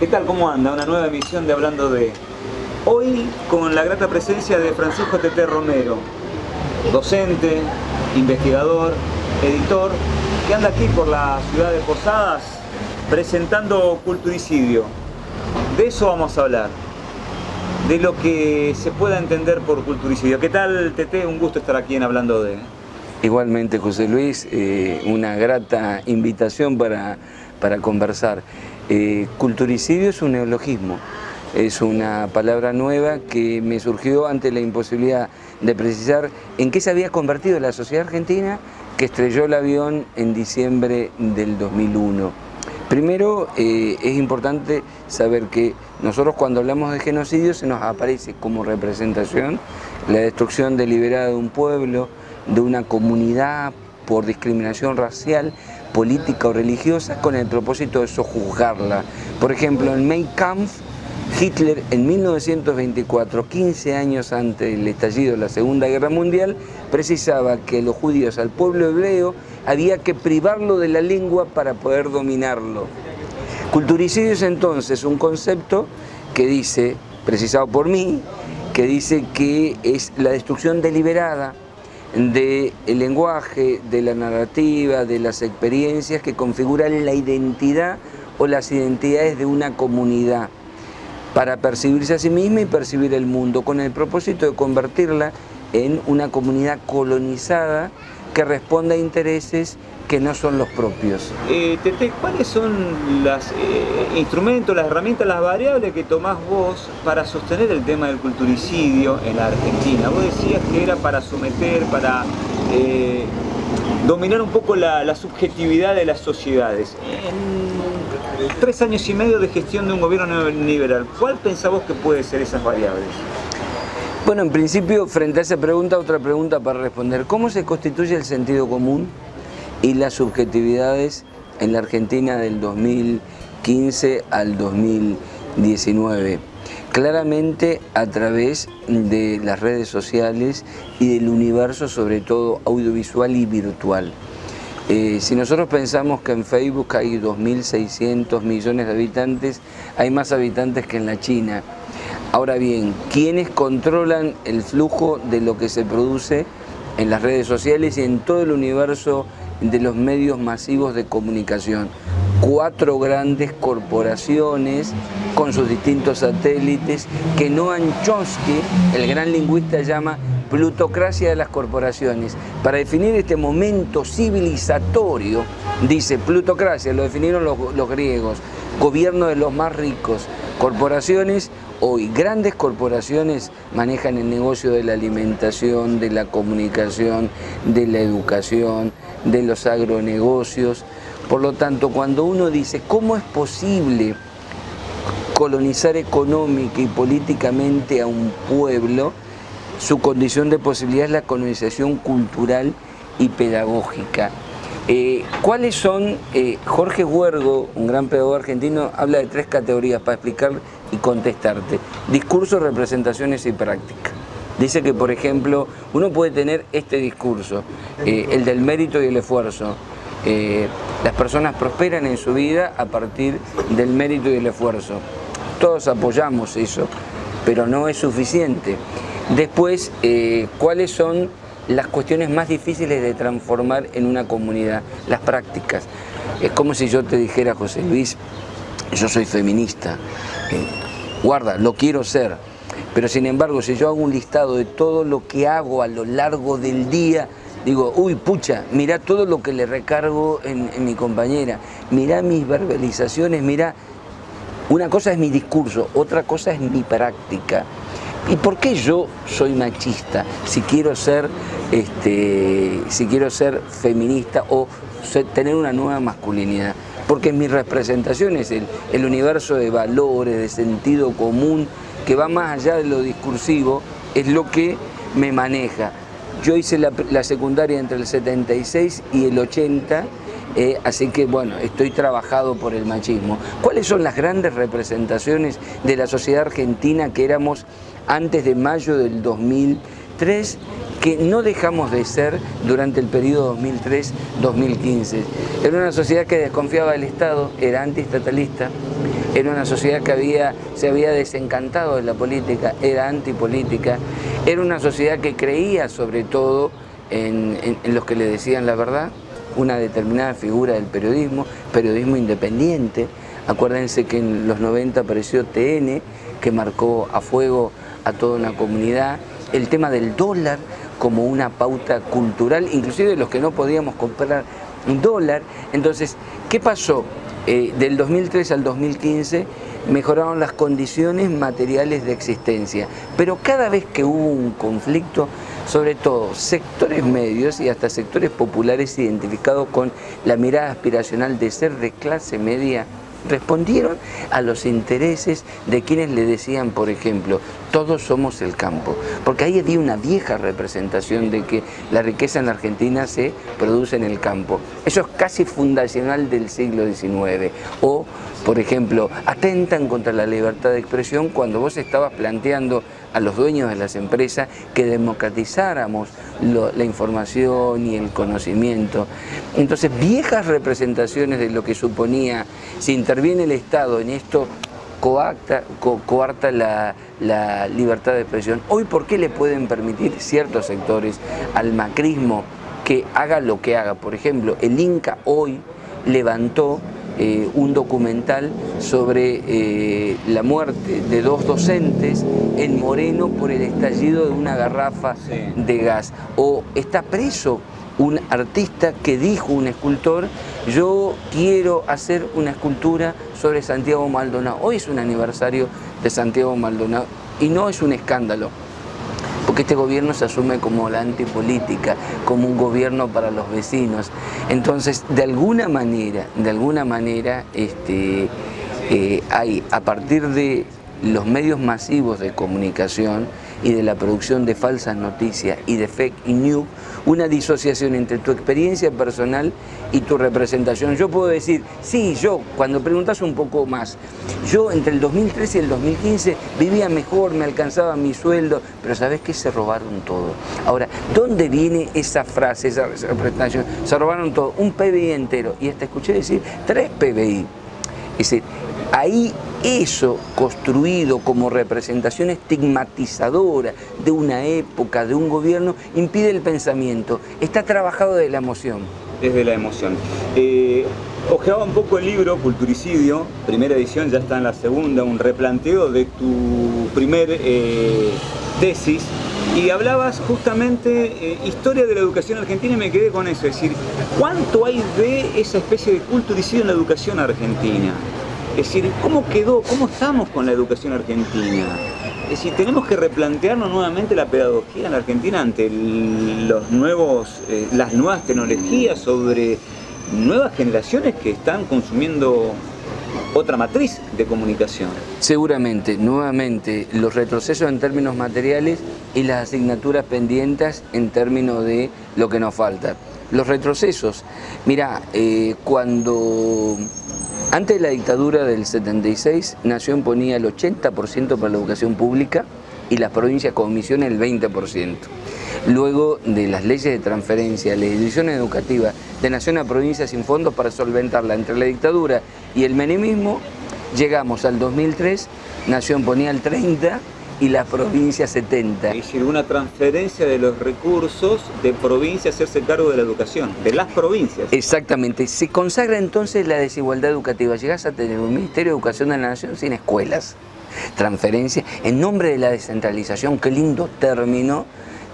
¿Qué tal? ¿Cómo anda? Una nueva emisión de Hablando de... Hoy con la grata presencia de Francisco Tete Romero, docente, investigador, editor, que anda aquí por la ciudad de Posadas presentando Culturicidio. De eso vamos a hablar, de lo que se pueda entender por culturicidio. ¿Qué tal, Tete? Un gusto estar aquí en Hablando de... Igualmente, José Luis, una grata invitación para conversar. Culturicidio es un neologismo, es una palabra nueva que me surgió ante la imposibilidad de precisar en qué se había convertido la sociedad argentina que estrelló el avión en diciembre del 2001. Primero, es importante saber que nosotros cuando hablamos de genocidio se nos aparece como representación la destrucción deliberada de un pueblo, de una comunidad por discriminación racial, política o religiosa, con el propósito de sojuzgarla. Por ejemplo, en Mein Kampf, Hitler en 1924, 15 años antes del estallido de la Segunda Guerra Mundial, precisaba que los judíos, al pueblo hebreo, había que privarlo de la lengua para poder dominarlo. Culturicidio es entonces un concepto que dice, precisado por mí, que dice que es la destrucción deliberada del lenguaje, de la narrativa, de las experiencias que configuran la identidad o las identidades de una comunidad para percibirse a sí misma y percibir el mundo, con el propósito de convertirla en una comunidad colonizada que responda a intereses que no son los propios. Tete, ¿cuáles son los instrumentos, las herramientas, las variables que tomás vos para sostener el tema del culturicidio en la Argentina? Vos decías que era para someter, para dominar un poco la subjetividad de las sociedades. En 3 años y medio de gestión de un gobierno neoliberal, ¿cuál pensás vos que puede ser esas variables? Bueno, en principio, frente a esa pregunta, otra pregunta para responder. ¿Cómo se constituye el sentido común y las subjetividades en la Argentina del 2015 al 2019? Claramente a través de las redes sociales y del universo, sobre todo audiovisual y virtual. Si nosotros pensamos que en Facebook hay 2.600 millones de habitantes, hay más habitantes que en la China. Ahora bien, ¿quiénes controlan el flujo de lo que se produce en las redes sociales y en todo el universo de los medios masivos de comunicación? 4 grandes corporaciones con sus distintos satélites que Noam Chomsky, el gran lingüista, llama plutocracia de las corporaciones. Para definir este momento civilizatorio, dice plutocracia, lo definieron los griegos, gobierno de los más ricos. Corporaciones, hoy grandes corporaciones manejan el negocio de la alimentación, de la comunicación, de la educación, de los agronegocios. Por lo tanto, cuando uno dice, ¿cómo es posible colonizar económica y políticamente a un pueblo? Su condición de posibilidad es la colonización cultural y pedagógica. ¿Cuáles son? Jorge Huergo, un gran pedagogo argentino, habla de 3 categorías para explicar y contestarte. Discurso, representaciones y práctica. Dice que, por ejemplo, uno puede tener este discurso, el del mérito y el esfuerzo. Las personas prosperan en su vida a partir del mérito y el esfuerzo. Todos apoyamos eso, pero no es suficiente. Después, ¿cuáles son las cuestiones más difíciles de transformar en una comunidad? Las prácticas. Es como si yo te dijera, José Luis, yo soy feminista. Guarda, lo quiero ser. Pero sin embargo, si yo hago un listado de todo lo que hago a lo largo del día, digo, uy, pucha, mirá todo lo que le recargo en mi compañera, mirá mis verbalizaciones, mirá. Una cosa es mi discurso, otra cosa es mi práctica. ¿Y por qué yo soy machista si quiero ser feminista o tener una nueva masculinidad? Porque mi representación es el universo de valores, de sentido común, que va más allá de lo discursivo, es lo que me maneja. Yo hice la secundaria entre el 76 y el 80, así que bueno, estoy trabajado por el machismo. ¿Cuáles son las grandes representaciones de la sociedad argentina que éramos antes de mayo del 2003, que no dejamos de ser durante el periodo 2003-2015? Era una sociedad que desconfiaba del Estado, era antiestatalista, era una sociedad que se había desencantado de la política, era antipolítica, era una sociedad que creía sobre todo en los que le decían la verdad, una determinada figura del periodismo independiente. Acuérdense que en los 90 apareció TN, que marcó a fuego a toda una comunidad, el tema del dólar como una pauta cultural, inclusive los que no podíamos comprar un dólar. Entonces, ¿qué pasó? Del 2003 al 2015 mejoraron las condiciones materiales de existencia, pero cada vez que hubo un conflicto, sobre todo sectores medios y hasta sectores populares identificados con la mirada aspiracional de ser de clase media, respondieron a los intereses de quienes le decían, por ejemplo, todos somos el campo, porque ahí había una vieja representación de que la riqueza en la Argentina se produce en el campo. Eso es casi fundacional del siglo XIX. O, por ejemplo, atentan contra la libertad de expresión cuando vos estabas planteando a los dueños de las empresas que democratizáramos la información y el conocimiento. Entonces, viejas representaciones de lo que suponía, si interviene el Estado en esto, coarta la libertad de expresión. Hoy, ¿por qué le pueden permitir ciertos sectores al macrismo que haga lo que haga? Por ejemplo, el Inca hoy levantó un documental sobre la muerte de 2 docentes en Moreno por el estallido de una garrafa de gas. O está preso un artista que dijo, un escultor, yo quiero hacer una escultura sobre Santiago Maldonado. Hoy es un aniversario de Santiago Maldonado y no es un escándalo, porque este gobierno se asume como la antipolítica, como un gobierno para los vecinos. Entonces, de alguna manera, hay, a partir de los medios masivos de comunicación y de la producción de falsas noticias y de fake news, una disociación entre tu experiencia personal y tu representación. Yo puedo decir, sí, yo, cuando preguntas un poco más, yo entre el 2013 y el 2015 vivía mejor, me alcanzaba mi sueldo, pero ¿sabés qué? Se robaron todo. Ahora, ¿dónde viene esa frase, esa representación? Se robaron todo, un PBI entero, y hasta escuché decir 3 PBI. Es decir, ahí eso construido como representación estigmatizadora de una época, de un gobierno, impide el pensamiento. Está trabajado de la emoción. Desde la emoción. Ojeaba un poco el libro Culturicidio, primera edición, ya está en la segunda, un replanteo de tu primer tesis, y hablabas justamente historia de la educación argentina, y me quedé con eso, es decir, ¿cuánto hay de esa especie de culturicidio en la educación argentina? Es decir, ¿cómo quedó? ¿Cómo estamos con la educación argentina? Es decir, tenemos que replantearnos nuevamente la pedagogía en la Argentina ante las nuevas tecnologías, sobre nuevas generaciones que están consumiendo otra matriz de comunicación. Seguramente, nuevamente, los retrocesos en términos materiales y las asignaturas pendientes en términos de lo que nos falta. Los retrocesos, mirá, antes de la dictadura del 76, Nación ponía el 80% para la educación pública y las provincias como misión el 20%. Luego de las leyes de transferencia, las decisiones educativas de Nación a provincia sin fondos para solventarla entre la dictadura y el menemismo, llegamos al 2003, Nación ponía el 30% y las provincias 70%. Es decir, una transferencia de los recursos de provincia a hacerse cargo de la educación, de las provincias. Exactamente. Se consagra entonces la desigualdad educativa. Llegás a tener un Ministerio de Educación de la Nación sin escuelas. Transferencia en nombre de la descentralización. Qué lindo término.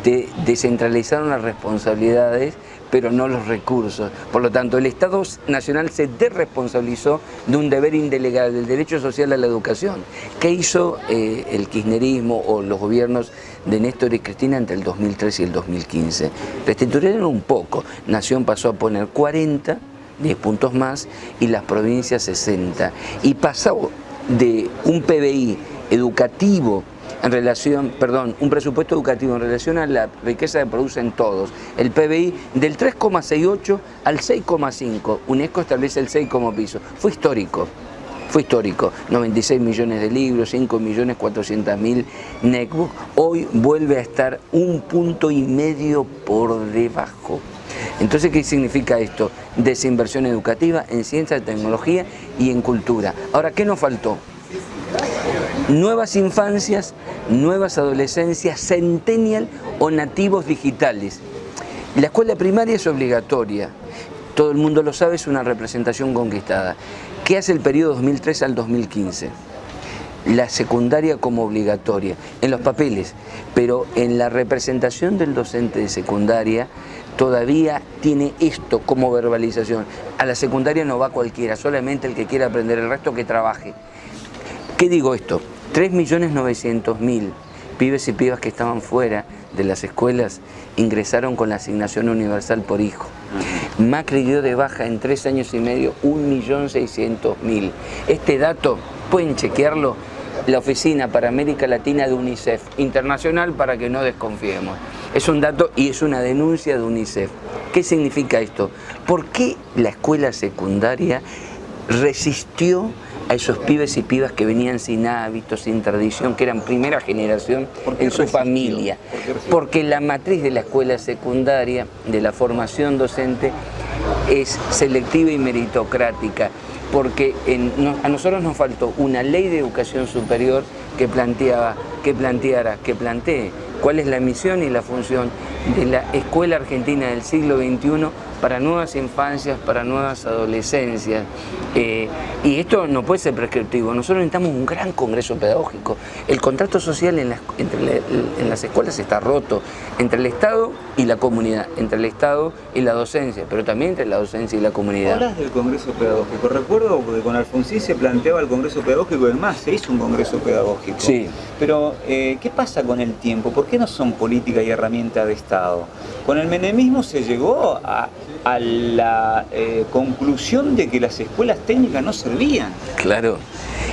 Te descentralizaron las responsabilidades, pero no los recursos. Por lo tanto, el Estado Nacional se desresponsabilizó de un deber indelegable, del derecho social a la educación. ¿Qué hizo el kirchnerismo o los gobiernos de Néstor y Cristina entre el 2013 y el 2015? Restituyeron un poco. Nación pasó a poner 40, 10 puntos más, y las provincias 60. Y pasó de un PBI educativo un presupuesto educativo en relación a la riqueza que producen todos, el PBI del 3,68 al 6,5, UNESCO establece el 6 como piso, fue histórico, 96 millones de libros, 5.400.000 netbooks, hoy vuelve a estar 1,5 puntos por debajo. Entonces, ¿qué significa esto? Desinversión educativa en ciencia, tecnología y en cultura. Ahora, ¿qué nos faltó? Nuevas infancias, nuevas adolescencias, centennial o nativos digitales. La escuela primaria es obligatoria, todo el mundo lo sabe, es una representación conquistada. ¿Qué hace el periodo 2003 al 2015? La secundaria como obligatoria, en los papeles, pero en la representación del docente de secundaria todavía tiene esto como verbalización. A la secundaria no va cualquiera, solamente el que quiera aprender, el resto que trabaje. ¿Qué digo esto? 3.900.000 pibes y pibas que estaban fuera de las escuelas ingresaron con la asignación universal por hijo. Macri dio de baja en 3 años y medio 1.600.000. Este dato, pueden chequearlo, la Oficina para América Latina de UNICEF, internacional para que no desconfiemos. Es un dato y es una denuncia de UNICEF. ¿Qué significa esto? ¿Por qué la escuela secundaria resistió a esos pibes y pibas que venían sin hábitos, sin tradición, que eran primera generación en su familia? Porque la matriz de la escuela secundaria, de la formación docente, es selectiva y meritocrática, porque a nosotros nos faltó una ley de educación superior que plantee cuál es la misión y la función de la escuela argentina del siglo XXI para nuevas infancias, para nuevas adolescencias. Y esto no puede ser prescriptivo. Nosotros necesitamos un gran congreso pedagógico. El contrato social en las escuelas está roto entre el Estado y la comunidad, entre el Estado y la docencia, pero también entre la docencia y la comunidad. Hablas del congreso pedagógico. Recuerdo que con Alfonsín se planteaba el congreso pedagógico, además se hizo un congreso pedagógico. Sí. Pero, ¿qué pasa con el tiempo? ¿Por qué no son política y herramienta de Estado? Con el menemismo se llegó a la conclusión de que las escuelas técnicas no servían. Claro,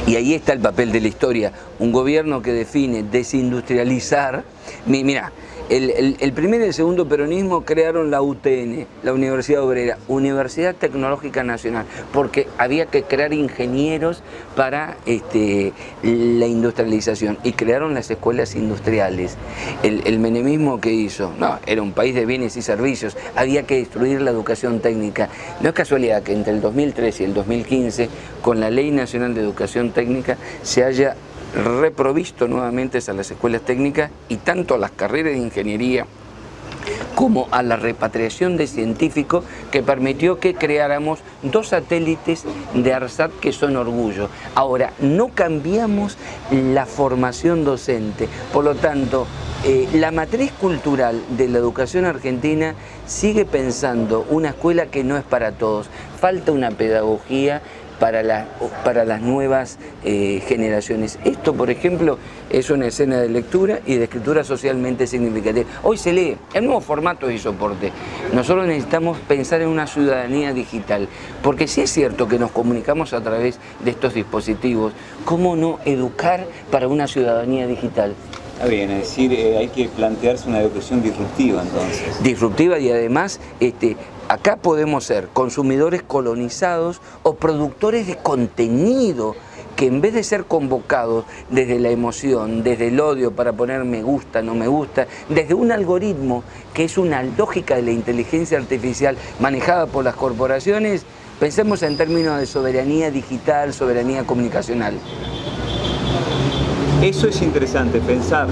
y ahí está el papel de la historia. Un gobierno que define desindustrializar. Mira, el primer y el segundo peronismo crearon la UTN, la Universidad Obrera, Universidad Tecnológica Nacional, porque había que crear ingenieros para la industrialización, y crearon las escuelas industriales. El menemismo, ¿qué hizo? No, era un país de bienes y servicios, había que destruir la educación técnica. No es casualidad que entre el 2013 y el 2015, con la Ley Nacional de Educación Técnica, se haya reprovisto nuevamente a las escuelas técnicas, y tanto a las carreras de ingeniería como a la repatriación de científicos, que permitió que creáramos 2 satélites de ARSAT que son orgullo. Ahora, no cambiamos la formación docente, por lo tanto, la matriz cultural de la educación argentina sigue pensando una escuela que no es para todos. Falta una pedagogía para las nuevas generaciones. Esto, por ejemplo, es una escena de lectura y de escritura socialmente significativa. Hoy se lee en nuevos formatos y soporte. Nosotros necesitamos pensar en una ciudadanía digital, porque si es cierto que nos comunicamos a través de estos dispositivos, ¿cómo no educar para una ciudadanía digital? Está bien, es decir, hay que plantearse una educación disruptiva entonces. Disruptiva, y además acá podemos ser consumidores colonizados o productores de contenido, que en vez de ser convocados desde la emoción, desde el odio para poner me gusta, no me gusta, desde un algoritmo que es una lógica de la inteligencia artificial manejada por las corporaciones, pensemos en términos de soberanía digital, soberanía comunicacional. Eso es interesante, pensar,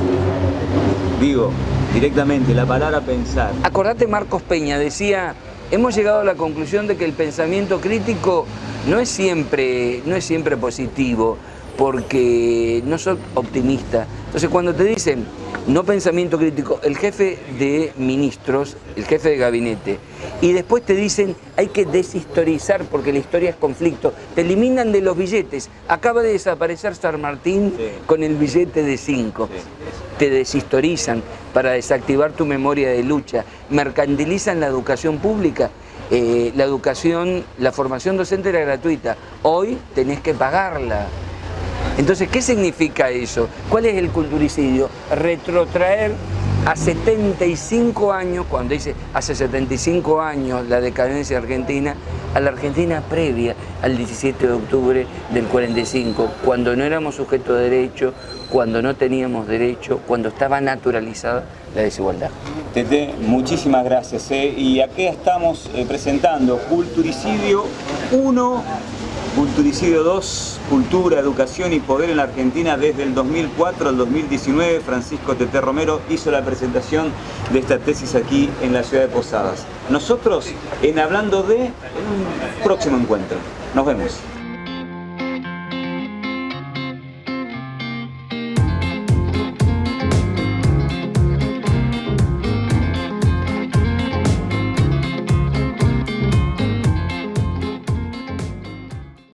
digo, directamente, la palabra pensar. Acordate, Marcos Peña decía: hemos llegado a la conclusión de que el pensamiento crítico no es siempre positivo, porque no soy optimista. Entonces, cuando te dicen no pensamiento crítico, el jefe de ministros, el jefe de gabinete, y después te dicen hay que deshistorizar porque la historia es conflicto, te eliminan de los billetes. Acaba de desaparecer San Martín, sí, con el billete de 5. Sí. Te deshistorizan para desactivar tu memoria de lucha, mercantilizan la educación pública. La formación docente era gratuita, hoy tenés que pagarla. Entonces, ¿qué significa eso? ¿Cuál es el culturicidio? Retrotraer a 75 años, cuando dice hace 75 años la decadencia argentina, a la Argentina previa al 17 de octubre del 45, cuando no éramos sujetos de derecho, cuando no teníamos derecho, cuando estaba naturalizada la desigualdad. Tete, muchísimas gracias. Y aquí estamos presentando Culturicidio 1, Culturicidio 2, Cultura, Educación y Poder en la Argentina desde el 2004 al 2019. Francisco Tete Romero hizo la presentación de esta tesis aquí en la ciudad de Posadas. Nosotros en Hablando de, en un próximo encuentro. Nos vemos.